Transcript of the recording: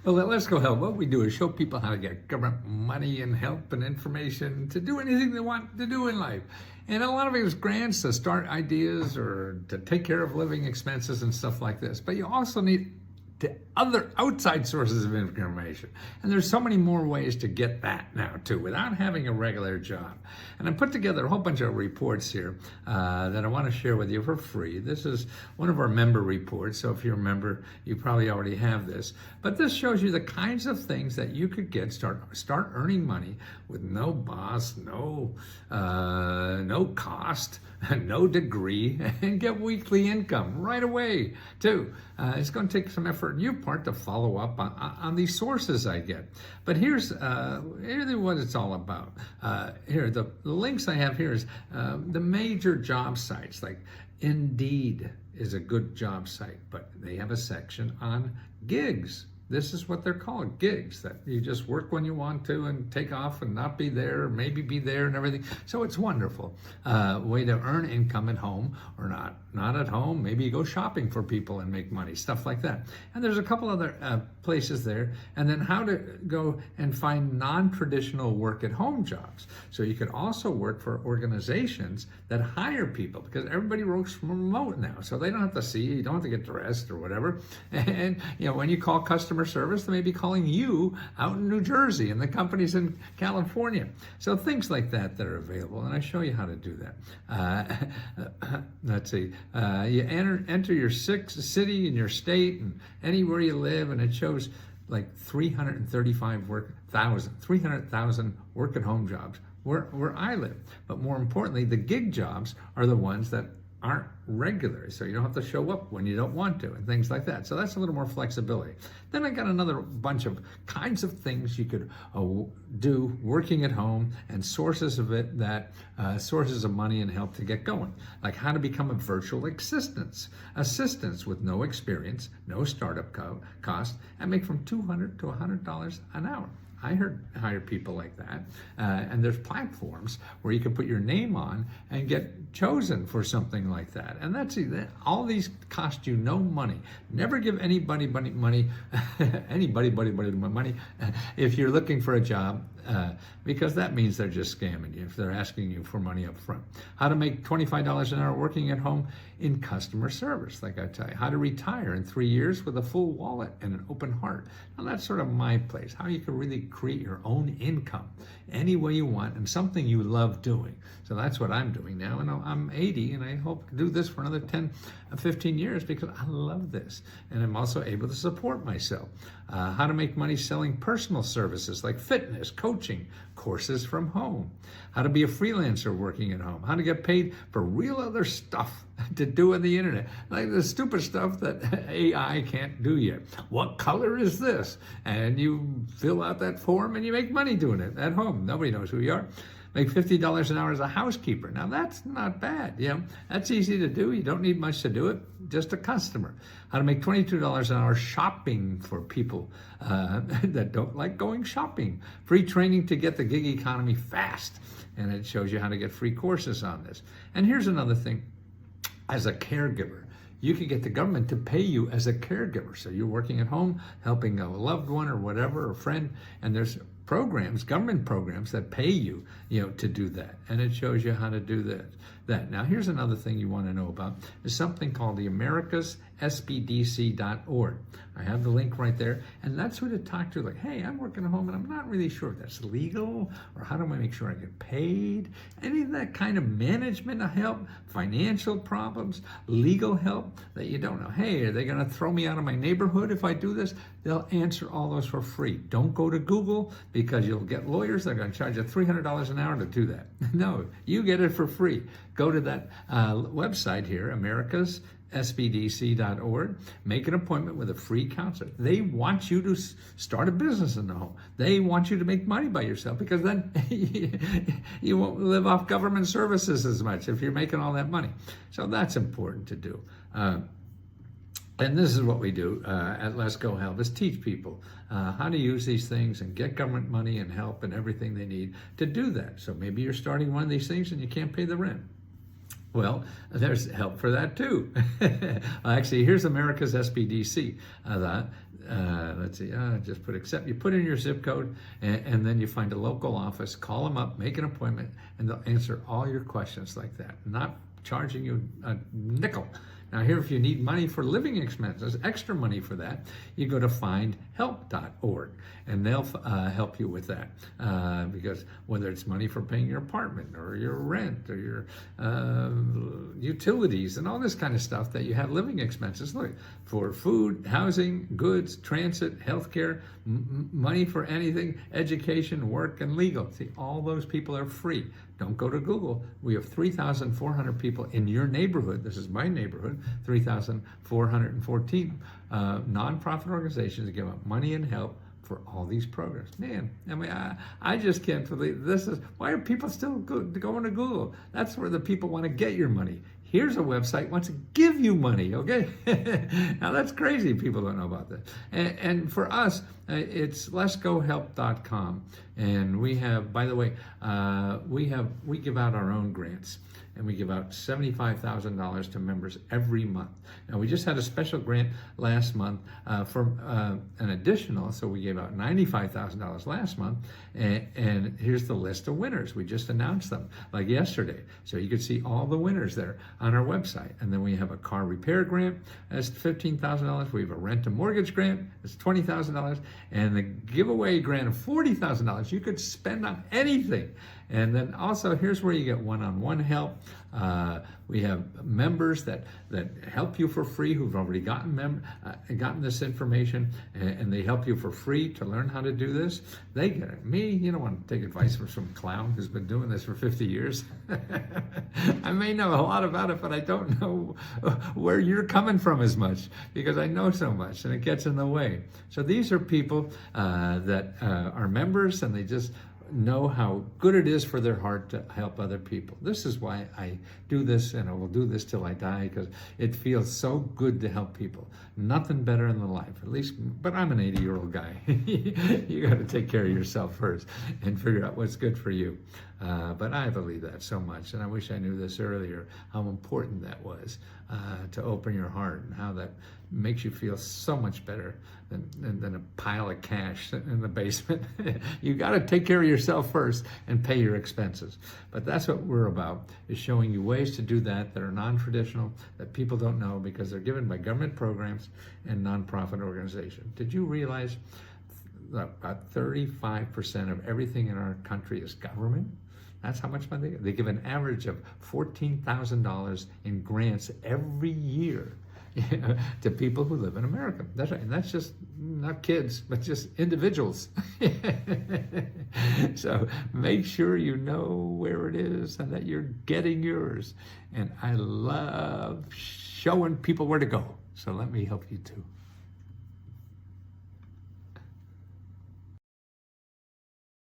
Well, at Let's Go Help, what we do is show people how to get government money and help and information to do anything they want to do in life. And a lot of it is grants to start ideas or to take care of living expenses and stuff like this. But you also need other outside sources of information. And there's so many more ways to get that now too, without having a regular job. And I put together a whole bunch of reports here that I want to share with you for free. This is one of our member reports, so if you're a member, you probably already have this. But this shows you the kinds of things that you could get, start earning money with no boss, no cost, no degree, and get weekly income right away too. It's going to take some effort on your part to follow up on these sources I get. But here's what it's all about. Here, the links I have here is the major job sites, like Indeed is a good job site, but they have a section on gigs. This is what they're called, gigs, that you just work when you want to and take off and not be there, or maybe be there and everything. So it's wonderful. Way to earn income at home or not at home. Maybe you go shopping for people and make money, stuff like that. And there's a couple other places there. And then how to go and find non-traditional work at home jobs. So you could also work for organizations that hire people, because everybody works from remote now. So they don't have to see you, you don't have to get dressed or whatever. And when you call customer service, they may be calling you out in New Jersey and the company's in California. So things like that are available, and I show you how to do that. Let's see. You enter your city and your state and anywhere you live, and it shows like 300,000 work at home jobs where I live. But more importantly, the gig jobs are the ones that aren't regular, so you don't have to show up when you don't want to and things like that. So that's a little more flexibility. Then I got another bunch of kinds of things you could do working at home, and sources of it that sources of money and help to get going, like how to become a virtual assistant with no experience, no startup cost, and make from $200 to $100 an hour. I hire people like that, and there's platforms where you can put your name on and get chosen for something like that. And that's all these cost you no money. Never give anybody money, money if you're looking for a job, because that means they're just scamming you if they're asking you for money up front. How to make $25 an hour working at home in customer service, like I tell you. How to retire in 3 years with a full wallet and an open heart. Now that's sort of my place. How you can really create your own income any way you want and something you love doing. So that's what I'm doing now, and I'm 80, and I hope to do this for another 10, 15 years because I love this, and I'm also able to support myself. How to make money selling personal services like fitness, coaching, courses from home. How to be a freelancer working at home. How to get paid for real other stuff to do on the internet, like the stupid stuff that AI can't do yet. What color is this? And you fill out that form and you make money doing it at home. Nobody knows who you are. Make $50 an hour as a housekeeper. Now that's not bad. That's easy to do. You don't need much to do it, just a customer. How to make $22 an hour shopping for people that don't like going shopping. Free training to get the gig economy fast. And it shows you how to get free courses on this. And here's another thing. As a caregiver, you can get the government to pay you as a caregiver. So you're working at home, helping a loved one or whatever, or friend, and there's programs, government programs that pay you, to do that. And it shows you how to do that. Now, here's another thing you want to know about, is something called the americassbdc.org. I have the link right there, and that's who to talk to. Like, hey, I'm working at home and I'm not really sure if that's legal, or how do I make sure I get paid? Any of that kind of management help, financial problems, legal help that you don't know. Hey, are they going to throw me out of my neighborhood if I do this? They'll answer all those for free. Don't go to Google, because you'll get lawyers that are going to charge you $300 an hour to do that. No, you get it for free. Go to that website here, americassbdc.org. Make an appointment with a free counselor. They want you to start a business in the home. They want you to make money by yourself, because then you won't live off government services as much if you're making all that money. So that's important to do. And this is what we do at Let's Go Help, is teach people how to use these things and get government money and help and everything they need to do that. So maybe you're starting one of these things and you can't pay the rent. Well, there's help for that too. Actually, here's America's SBDC. Let's see, just put accept. You put in your zip code, and then you find a local office, call them up, make an appointment, and they'll answer all your questions like that, not charging you a nickel. Now here, if you need money for living expenses, extra money for that, you go to findhelp.org, and they'll help you with that. Because whether it's money for paying your apartment or your rent or your utilities and all this kind of stuff that you have living expenses, look, for food, housing, goods, transit, healthcare, money for anything, education, work, and legal. See, all those people are free. Don't go to Google. We have 3,400 people in your neighborhood. This is my neighborhood, 3,414 nonprofit organizations that give out money and help for all these programs. Man, I mean, I just can't believe this is, why are people still going to Google? That's where the people want to get your money. Here's a website wants to give you money, okay? Now that's crazy. People don't know about that. And for us, it's letsgohelp.com. And we have, by the way, we give out our own grants. And we give out $75,000 to members every month. Now, we just had a special grant last month for an additional, so we gave out $95,000 last month. And here's the list of winners. We just announced them, like yesterday. So you could see all the winners there on our website. And then we have a car repair grant, that's $15,000. We have a rent and mortgage grant, that's $20,000. And the giveaway grant of $40,000 you could spend on anything. And then also, here's where you get one-on-one help. We have members that help you for free who've already gotten this information, and they help you for free to learn how to do this. They get it. Me, you don't want to take advice from some clown who's been doing this for 50 years. I may know a lot about it, but I don't know where you're coming from as much because I know so much, and it gets in the way. So these are people that are members, and they just know how good it is for their heart to help other people. This is why I do this, and I will do this till I die, because it feels so good to help people. Nothing better in the life, at least, but I'm an 80-year-old guy. You got to take care of yourself first and figure out what's good for you. But I believe that so much, and I wish I knew this earlier, how important that was to open your heart, and how that makes you feel so much better than a pile of cash in the basement. You got to take care of yourself first and pay your expenses. But that's what we're about, is showing you ways to do that are non-traditional, that people don't know because they're given by government programs and nonprofit organizations. Did you realize that about 35% of everything in our country is government? That's how much money they give. An average of $14,000 in grants every year to people who live in America. That's right. And that's just not kids, but just individuals. So make sure you know where it is and that you're getting yours. And I love showing people where to go. So let me help you too.